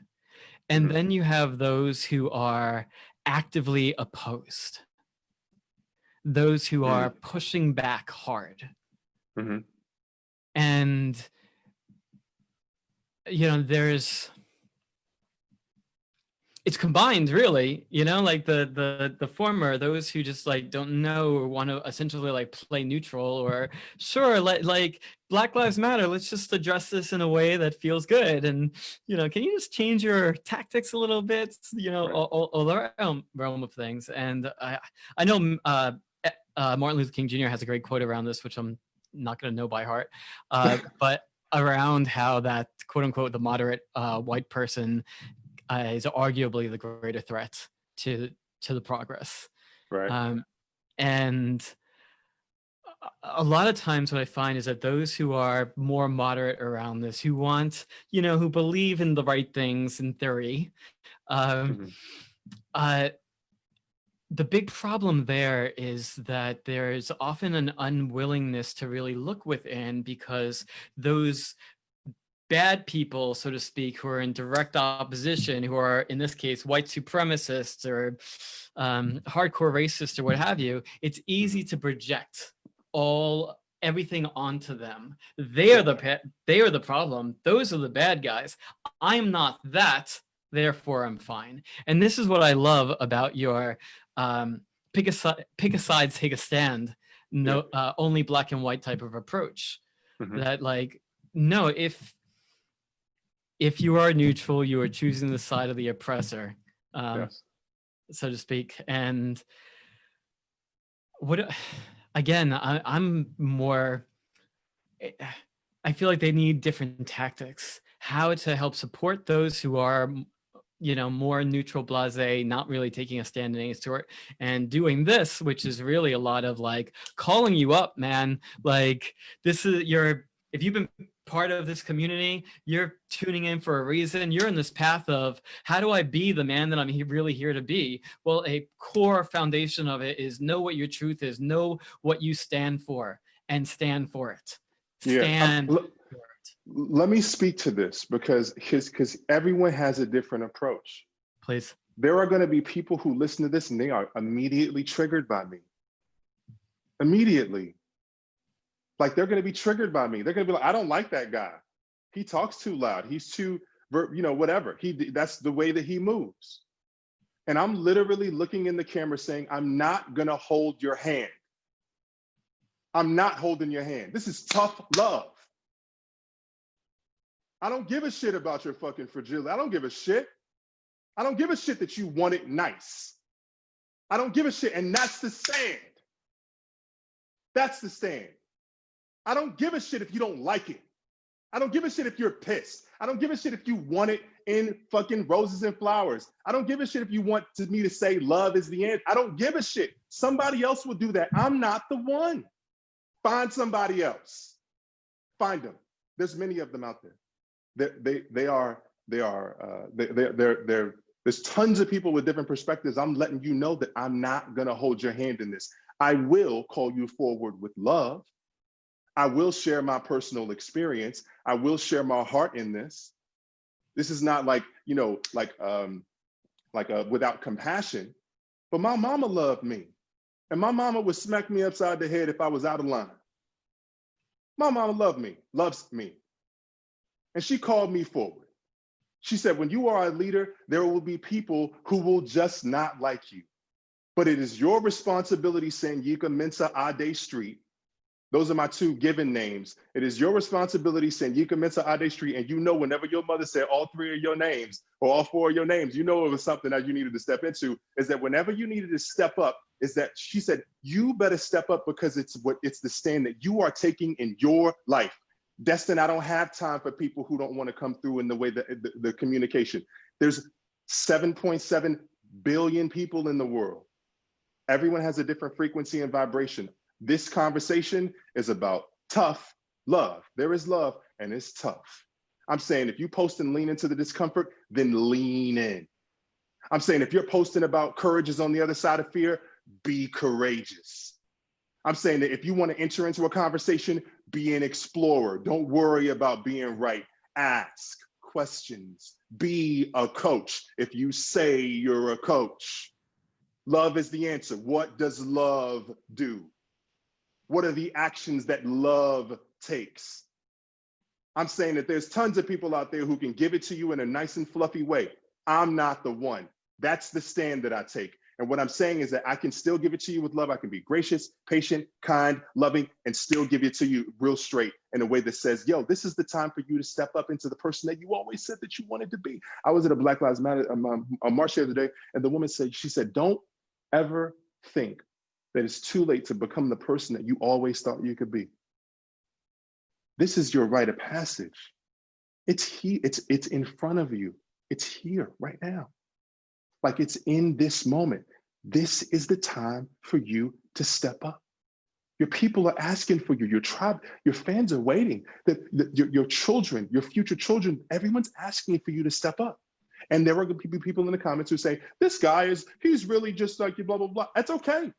Speaker 1: And then you have those who are actively opposed, those who are pushing back hard. And it's combined, really, like the former, those who just like don't know or want to essentially like play neutral, or sure, like Black Lives Matter, let's just address this in a way that feels good, and can you just change your tactics a little bit, all the realm of things. And I know Martin Luther King Jr. has a great quote around this, which I'm not going to know by heart, but around how that quote unquote the moderate white person is arguably the greater threat to the progress.
Speaker 2: Right.
Speaker 1: And a lot of times what I find is that those who are more moderate around this, who want, who believe in the right things in theory, the big problem there is that there's often an unwillingness to really look within, because those bad people, so to speak, who are in direct opposition, who are in this case white supremacists or hardcore racists or what have you, it's easy to project everything onto them. They are the problem. Those are the bad guys. I'm not that, therefore I'm fine. And this is what I love about your pick a side, take a stand, only black and white type of approach. That like, no, if you are neutral, you are choosing the side of the oppressor, so to speak. And I'm more, I feel like they need different tactics, how to help support those who are, more neutral, blasé, not really taking a stand in any sort, and doing this, which is really a lot of like calling you up, man. Like, this is if you've been part of this community. You're tuning in for a reason. You're in this path of, how do I be the man that I'm really here to be? Well, a core foundation of it is know what your truth is, know what you stand for, and stand for it.
Speaker 2: Yeah.
Speaker 1: Stand for it.
Speaker 2: Let me speak to this because everyone has a different approach.
Speaker 1: Please.
Speaker 2: There are going to be people who listen to this and they are immediately triggered by me. Immediately. Like, they're going to be triggered by me. They're going to be like, I don't like that guy. He talks too loud. He's too, whatever. That's the way that he moves. And I'm literally looking in the camera saying, I'm not going to hold your hand. I'm not holding your hand. This is tough love. I don't give a shit about your fucking fragility. I don't give a shit. I don't give a shit that you want it nice. I don't give a shit. And that's the stand. That's the stand. I don't give a shit if you don't like it. I don't give a shit if you're pissed. I don't give a shit if you want it in fucking roses and flowers. I don't give a shit if you want me to say love is the end. I don't give a shit. Somebody else will do that. I'm not the one. Find somebody else. Find them. There's many of them out there. There's tons of people with different perspectives. I'm letting you know that I'm not gonna hold your hand in this. I will call you forward with love. I will share my personal experience. I will share my heart in this. This is not like, without compassion, but my mama loved me. And my mama would smack me upside the head if I was out of line. My mama loved me, loves me. And she called me forward. She said, when you are a leader, there will be people who will just not like you. But it is your responsibility, Sanyika Mensa Ade Street. Those are my two given names. It is your responsibility, Sanyika Mensa Ade Street. And whenever your mother said all three of your names or all four of your names, it was something that you needed to step into, is that whenever you needed to step up, is that she said, you better step up because it's the stand that you are taking in your life. Destin, I don't have time for people who don't want to come through in the way that the communication. There's 7.7 billion people in the world. Everyone has a different frequency and vibration. This conversation is about tough love. There is love and it's tough. I'm saying if you post and lean into the discomfort, then lean in. I'm saying if you're posting about courage is on the other side of fear, be courageous. I'm saying that if you want to enter into a conversation, be an explorer. Don't worry about being right. Ask questions. Be a coach if you say you're a coach. Love is the answer. What does love do? What are the actions that love takes? I'm saying that there's tons of people out there who can give it to you in a nice and fluffy way. I'm not the one. That's the stand that I take. And what I'm saying is that I can still give it to you with love. I can be gracious, patient, kind, loving, and still give it to you real straight in a way that says, yo, this is the time for you to step up into the person that you always said that you wanted to be. I was at a Black Lives Matter march the other day, and the woman said, she said, don't ever think that it's too late to become the person that you always thought you could be. This is your rite of passage. It's in front of you. It's here right now. Like, it's in this moment. This is the time for you to step up. Your people are asking for you. Your tribe, your fans are waiting. Your children, your future children, everyone's asking for you to step up. And there are going to be people in the comments who say, this guy he's really just like you, blah, blah, blah. That's okay.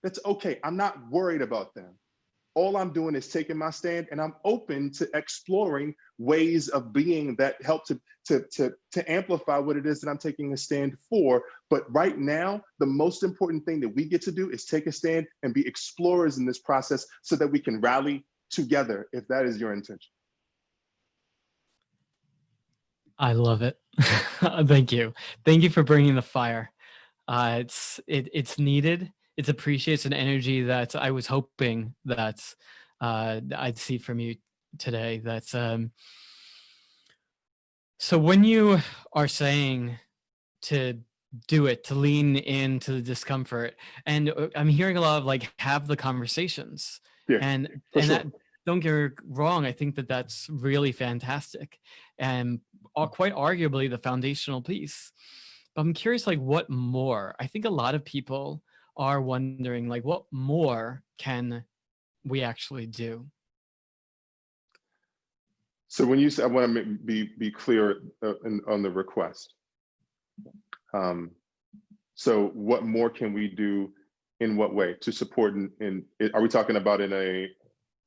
Speaker 2: That's okay. I'm not worried about them. All I'm doing is taking my stand, and I'm open to exploring ways of being that help to amplify what it is that I'm taking a stand for. But right now, the most important thing that we get to do is take a stand and be explorers in this process so that we can rally together, if that is your intention.
Speaker 1: I love it. Thank you. Thank you for bringing the fire. It's needed. It's appreciates an energy that I was hoping that I'd see from you today. That's so when you are saying to do it, to lean into the discomfort, and I'm hearing a lot of like, have the conversations,
Speaker 2: Yeah,
Speaker 1: and
Speaker 2: for sure.
Speaker 1: that, don't get me wrong, I think that that's really fantastic and quite arguably the foundational piece. But I'm curious, like, what more? I think a lot of people are wondering, like, what more can we actually do?
Speaker 2: So when you say, I want to be clear on the request. So what more can we do in what way to support are we talking about in a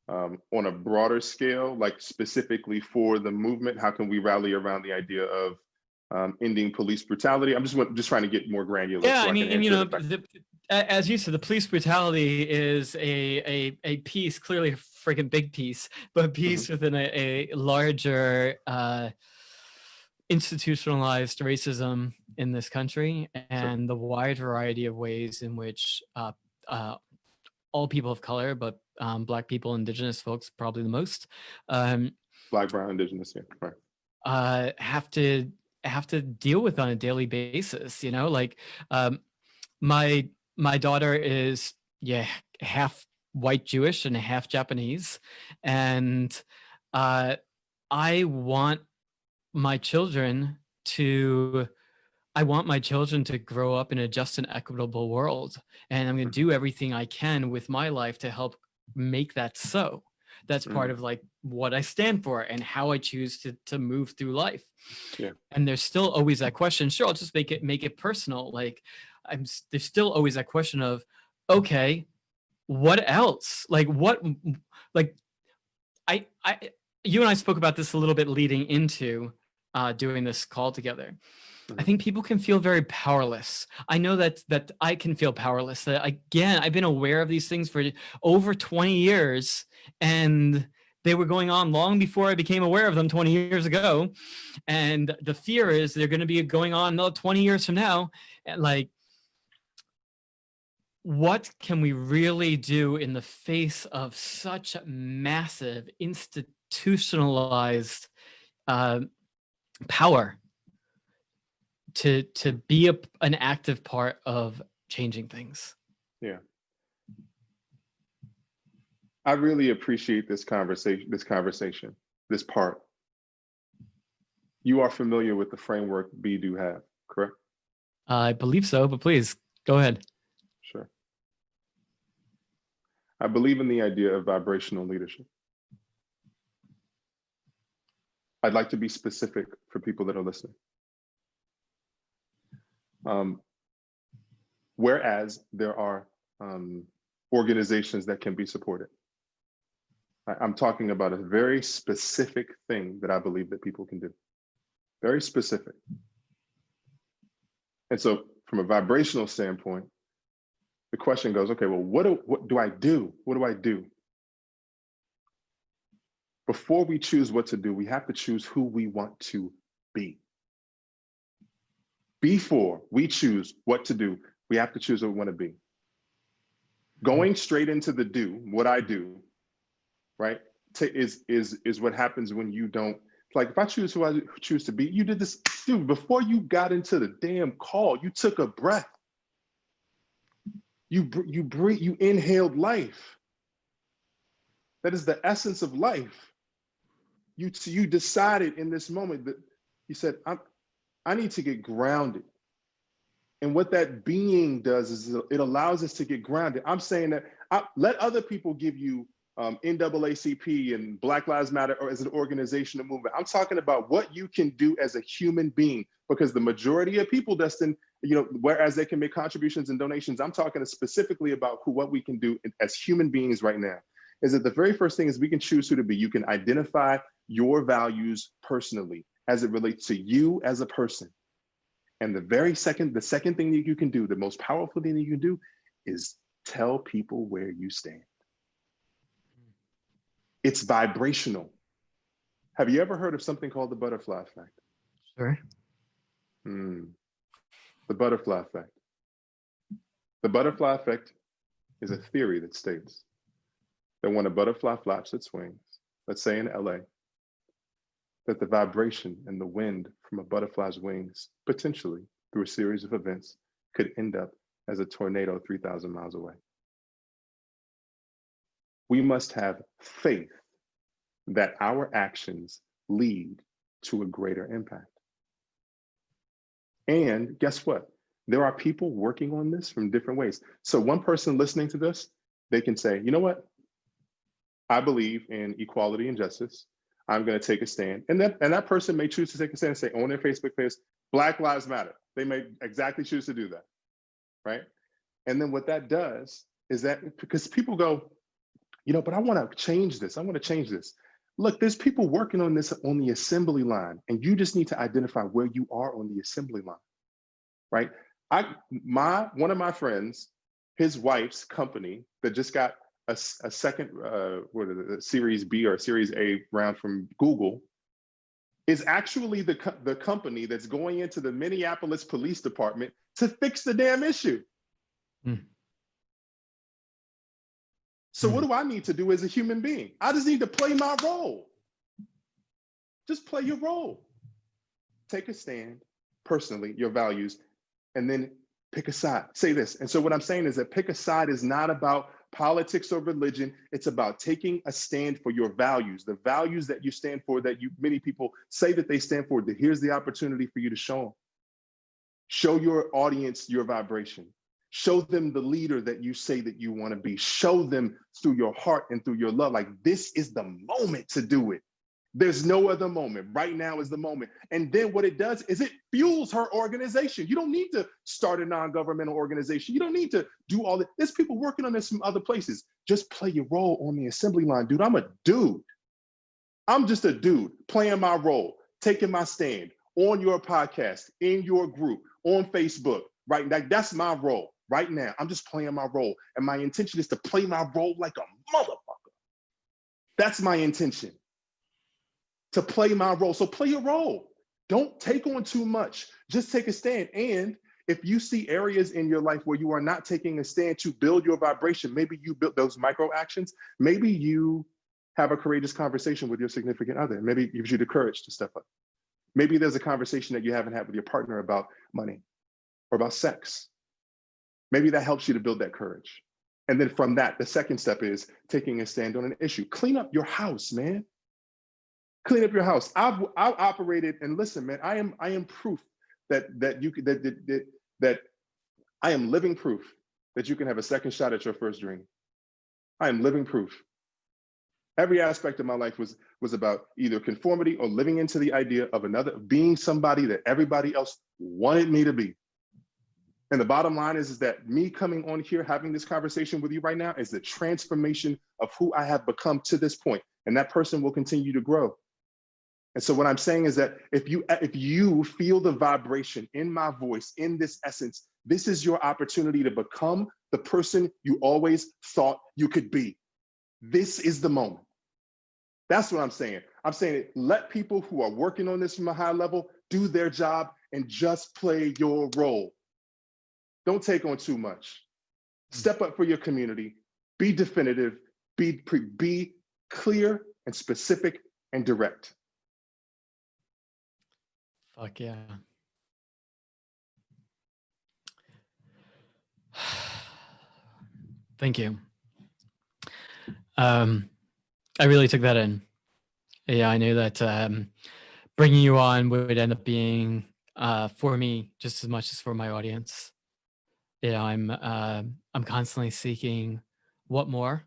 Speaker 2: on a broader scale, like specifically for the movement? How can we rally around the idea of ending police brutality? I'm just trying to get more granular
Speaker 1: Yeah,
Speaker 2: so
Speaker 1: I
Speaker 2: I can
Speaker 1: mean, you
Speaker 2: answer
Speaker 1: know,
Speaker 2: it effectively.
Speaker 1: as you said, the police brutality is a piece, clearly a freaking big piece, but a
Speaker 2: Mhm.
Speaker 1: piece within a larger institutionalized racism in this country,
Speaker 2: Sure.
Speaker 1: and the wide variety of ways in which uh, all people of color, but Black people, Indigenous folks, probably the most, um,
Speaker 2: Black, brown, indigenous, yeah, right.
Speaker 1: have to deal with on a daily basis. You know, like um, my my daughter is, yeah, half white Jewish and half Japanese, and uh, I want my children to I want my children to grow up in a just and equitable world. And I'm going to
Speaker 2: Mhm.
Speaker 1: do everything I can with my life to help make that so. That's part
Speaker 2: Mhm.
Speaker 1: of like what I stand for and how I choose to move through life.
Speaker 2: Yeah.
Speaker 1: And there's still always that question. Sure, I'll just make it personal. Like there's still always that question of, okay, what else? Like like I you and I spoke about this a little bit leading into doing this call together. I
Speaker 2: Mhm.
Speaker 1: think people can feel very powerless. I know that I can feel powerless. That again, I've been aware of these things for over 20 years, and they were going on long before I became aware of them 20 years ago. And the fear is they're going to be going on another 20 years from now. And like, what can we really do in the face of such massive institutionalized uh, power to be an active part of changing things?
Speaker 2: Yeah. I really appreciate this part. You are familiar with the framework Be Do Have, correct?
Speaker 1: I believe so, but please go ahead.
Speaker 2: Sure. I believe in the idea of vibrational leadership. I'd like to be specific for people that are listening. Whereas there are organizations that can be supported, I'm talking about a very specific thing that I believe that people can do. Very specific. And so from a vibrational standpoint, the question goes, okay, well, what do I do? What do I do? Before we choose what to do, we have to choose who we want to be. Before we choose what to do, we have to choose what we want to be. Going straight into the do, what I do, right, is what happens when you don't. Like if I choose who I choose to be, you did this, dude, before you got into the damn call, you took a breath. You breathe, you inhaled life. That is the essence of life. You decided in this moment that you said, I need to get grounded. And what that being does is it allows us to get grounded. I'm saying that let other people give you NAACP and Black Lives Matter or as an organization or movement. I'm talking about what you can do as a human being, because the majority of people, Dustin, whereas they can make contributions and donations, I'm talking specifically about what we can do as human beings right now. Is that the very first thing is we can choose who to be. You can identify your values personally as it relates to you as a person. And the second thing that you can do, the most powerful thing that you can do is tell people where you stand. It's vibrational. Have you ever heard of something called the butterfly effect?
Speaker 1: Sure.
Speaker 2: The butterfly effect. The butterfly effect is a theory that states that when a butterfly flaps its wings, let's say in LA, that the vibration and the wind from a butterfly's wings, potentially through a series of events, could end up as a tornado 3,000 miles away. We must have faith that our actions lead to a greater impact. And guess what? There are people working on this from different ways. So one person listening to this, they can say, you know what? I believe in equality and justice. I'm going to take a stand. And that person may choose to take a stand and say on their Facebook page, Black Lives Matter. They may exactly choose to do that, right? And then what that does is that, because people go, but I want to change this. I want to change this. Look, there's people working on this on the assembly line, and you just need to identify where you are on the assembly line, right? One of my friends, his wife's company that just got a second, Series B or Series A round from Google, is actually the company that's going into the Minneapolis Police Department to fix the damn issue. So what do I need to do as a human being? I just need to play my role. Just play your role. Take a stand, personally, your values, and then pick a side. Say this. And so what I'm saying is that pick a side is not about politics or religion. It's about taking a stand for your values, the values that you stand for, that many people say that they stand for. Here's the opportunity for you to show them. Show your audience your vibration. Show them the leader that you say that you want to be. Show them through your heart and through your love. Like, this is the moment to do it. There's no other moment. Right now is the moment. And then what it does is it fuels her organization. You don't need to start a non-governmental organization. You don't need to do all that. There's people working on this from other places. Just play your role on the assembly line, dude. I'm a dude. I'm just a dude playing my role, taking my stand on your podcast, in your group, on Facebook, right? Like, that's my role right now. I'm just playing my role. And my intention is to play my role like a motherfucker. That's my intention. To play my role. So play your role. Don't take on too much. Just take a stand. And if you see areas in your life where you are not taking a stand to build your vibration, maybe you build those micro actions. Maybe you have a courageous conversation with your significant other. Maybe it gives you the courage to step up. Maybe there's a conversation that you haven't had with your partner about money or about sex. Maybe that helps you to build that courage. And then from that, the second step is taking a stand on an issue. Clean up your house, man. Clean up your house. I've operated, and listen, man, I am proof that I am living proof that you can have a second shot at your first dream. I am living proof. Every aspect of my life was about either conformity or living into the idea of being somebody that everybody else wanted me to be. And the bottom line is that me coming on here, having this conversation with you right now, is the transformation of who I have become to this point. And that person will continue to grow. And so what I'm saying is that if you feel the vibration in my voice, in this essence, this is your opportunity to become the person you always thought you could be. This is the moment. That's what I'm saying. I'm saying, let people who are working on this from a high level do their job and just play your role. Don't take on too much. Step up for your community. Be definitive. Be clear and specific and direct.
Speaker 1: Fuck yeah. Thank you. I really took that in. Yeah, I knew that bringing you on would end up being for me just as much as for my audience. Yeah, I'm constantly seeking what more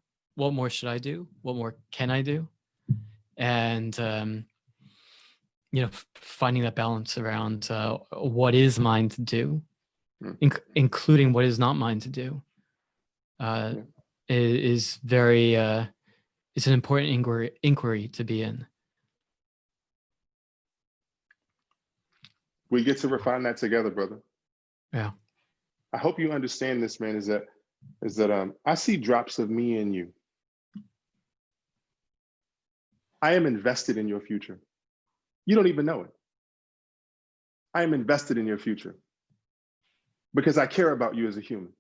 Speaker 1: should I do? What more can I do? And finding that balance around what is mine to do, including what is not mine to do, is very, it's an important inquiry to be in.
Speaker 2: We get to refine that together, brother.
Speaker 1: Yeah.
Speaker 2: I hope you understand this, man, is that I see drops of me in you. I am invested in your future. You don't even know it. I am invested in your future because I care about you as a human.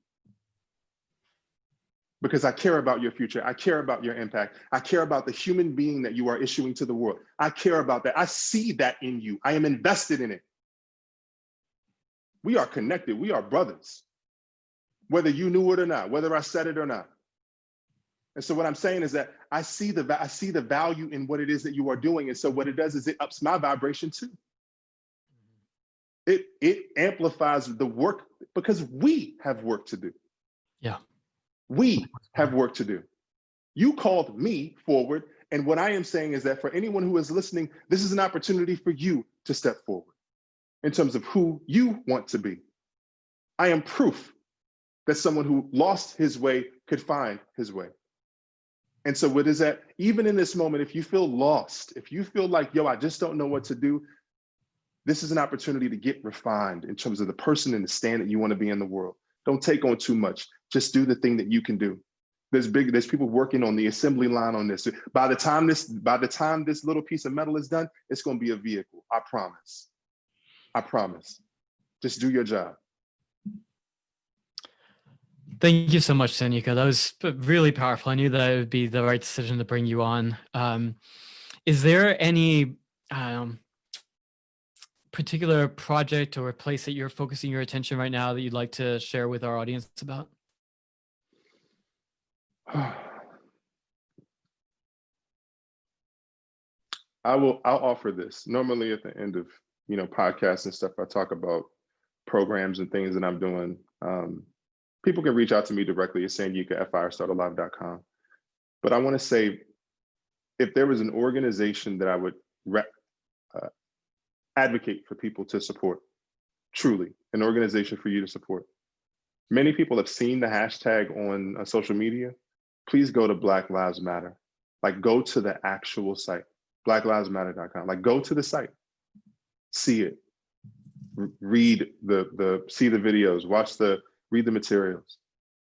Speaker 2: Because I care about your future. I care about your impact. I care about the human being that you are issuing to the world. I care about that. I see that in you. I am invested in it. We are connected. We are brothers, whether you knew it or not, whether I said it or not. And so what I'm saying is that I see the value in what it is that you are doing. And so what it does is it ups my vibration too. It amplifies the work because we have work to do.
Speaker 1: Yeah.
Speaker 2: We have work to do. You called me forward And what I am saying is that for anyone who is listening, this is an opportunity for you to step forward in terms of who you want to be. I am proof that someone who lost his way could find his way. And so what is that? Even in this moment, if you feel lost, if you feel like, yo, I just don't know what to do, this is an opportunity to get refined in terms of the person and the stand that you want to be in the world. Don't take on too much. Just do the thing that you can do. There's people working on the assembly line on this. By the time this little piece of metal is done, it's going to be a vehicle. I promise. I promise. Just do your job.
Speaker 1: Thank you so much, Sanyika. That was really powerful. I knew that it would be the right decision to bring you on. Is there any particular project or place that you're focusing your attention right now that you'd like to share with our audience about?
Speaker 2: I'll offer this. Normally at the end of podcasts and stuff, I talk about programs and things that I'm doing. People can reach out to me directly at Sanyika at firestarterlive.com. But I want to say, if there was an organization that I would advocate for people to support, truly, an organization for you to support. Many people have seen the hashtag on social media. Please go to Black Lives Matter. Like, go to the actual site, blacklivesmatter.com. Like, go to the site, see it, read see the videos, read the materials,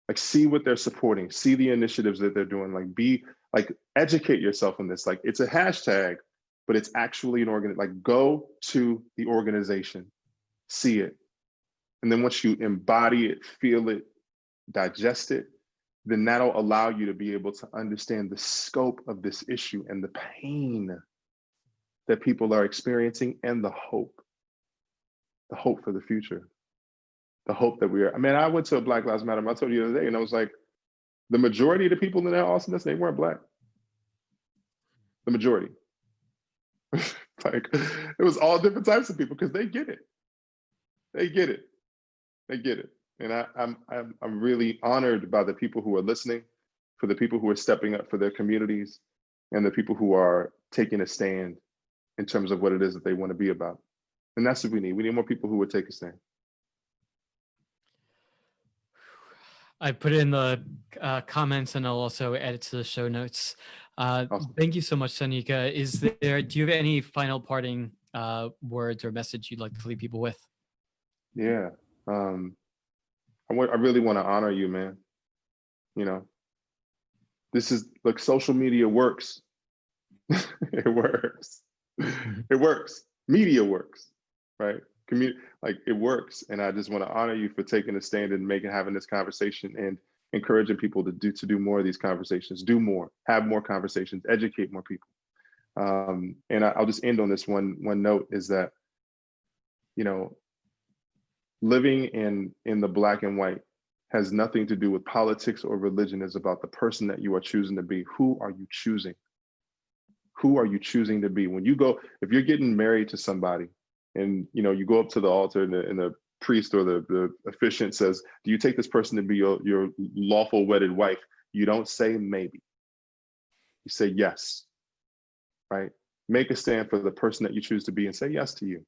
Speaker 2: like see what they're supporting, see the initiatives that they're doing, educate yourself on this. Like, it's a hashtag, but it's actually an go to the organization, see it. And then once you embody it, feel it, digest it, then that'll allow you to be able to understand the scope of this issue and the pain that people are experiencing and the hope for the future. The hope that I went to a Black Lives Matter, I told you the other day, and I was like, the majority of the people in that awesomeness, they weren't Black. The majority. Like, it was all different types of people because they get it. They get it. They get it. And I'm really honored by the people who are listening, for the people who are stepping up for their communities, and the people who are taking a stand in terms of what it is that they want to be about. And that's what we need. We need more people who would take a stand.
Speaker 1: I put it in the comments, and I'll also add it to the show notes. Awesome. Thank you so much, Sanyika. Do you have any final parting words or message you'd like to leave people with?
Speaker 2: Yeah. I really want to honor you, man. This is like, social media works. It works. It works. Media works, right? It works. And I just want to honor you for taking a stand and having this conversation and encouraging people to do more of these conversations, do more, have more conversations, educate more people. And I'll just end on this one note, is that, living in the Black and white has nothing to do with politics or religion. It's about the person that you are choosing to be. Who are you choosing? Who are you choosing to be? If you're getting married to somebody, and you go up to the altar, and the priest or the officiant says, do you take this person to be your lawful wedded wife? You don't say maybe. You say yes, right? Make a stand for the person that you choose to be and say yes to you.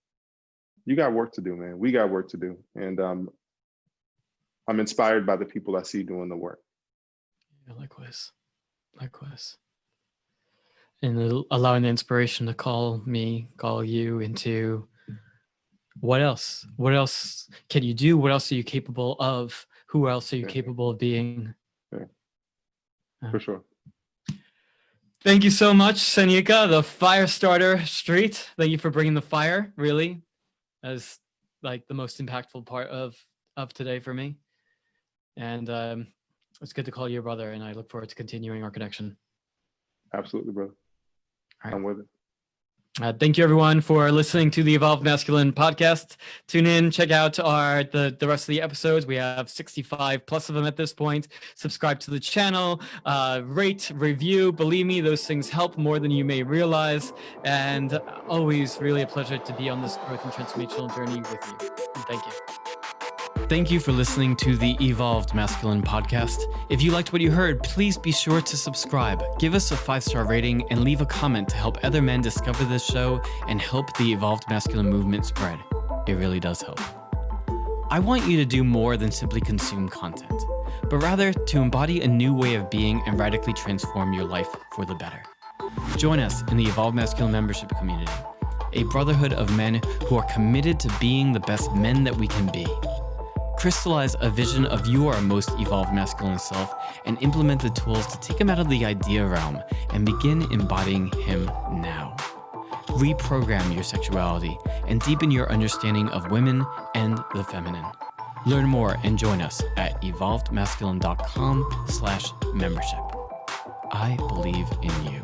Speaker 2: You got work to do, man. We got work to do. And I'm inspired by the people I see doing the work.
Speaker 1: Yeah, likewise. And allowing the inspiration to call you into what else can you do? What else are you capable of? Who else are you capable of being?
Speaker 2: Yeah. For sure.
Speaker 1: Thank you so much, Sanyika, the Firestarter Street. Thank you for bringing the fire, really, as like the most impactful part of today for me. And it's good to call you a brother, and I look forward to continuing our connection.
Speaker 2: Absolutely, brother. All right. I'm with it.
Speaker 1: Thank you, everyone, for listening to the Evolved Masculine podcast. Tune in, check out the rest of the episodes. We have 65 plus of them at this point. Subscribe to the channel, rate, review. Believe me, those things help more than you may realize. And always really a pleasure to be on this growth and transformational journey with you. And thank you. Thank you for listening to the Evolved Masculine podcast. If you liked what you heard, please be sure to subscribe, give us a 5-star rating, and leave a comment to help other men discover this show and help the Evolved Masculine movement spread. It really does help. I want you to do more than simply consume content, but rather to embody a new way of being and radically transform your life for the better. Join us in the Evolved Masculine membership community, a brotherhood of men who are committed to being the best men that we can be. Crystallize a vision of your most evolved masculine self and implement the tools to take him out of the idea realm and begin embodying him now. Reprogram your sexuality and deepen your understanding of women and the feminine. Learn more and join us at evolvedmasculine.com/membership. I believe in you.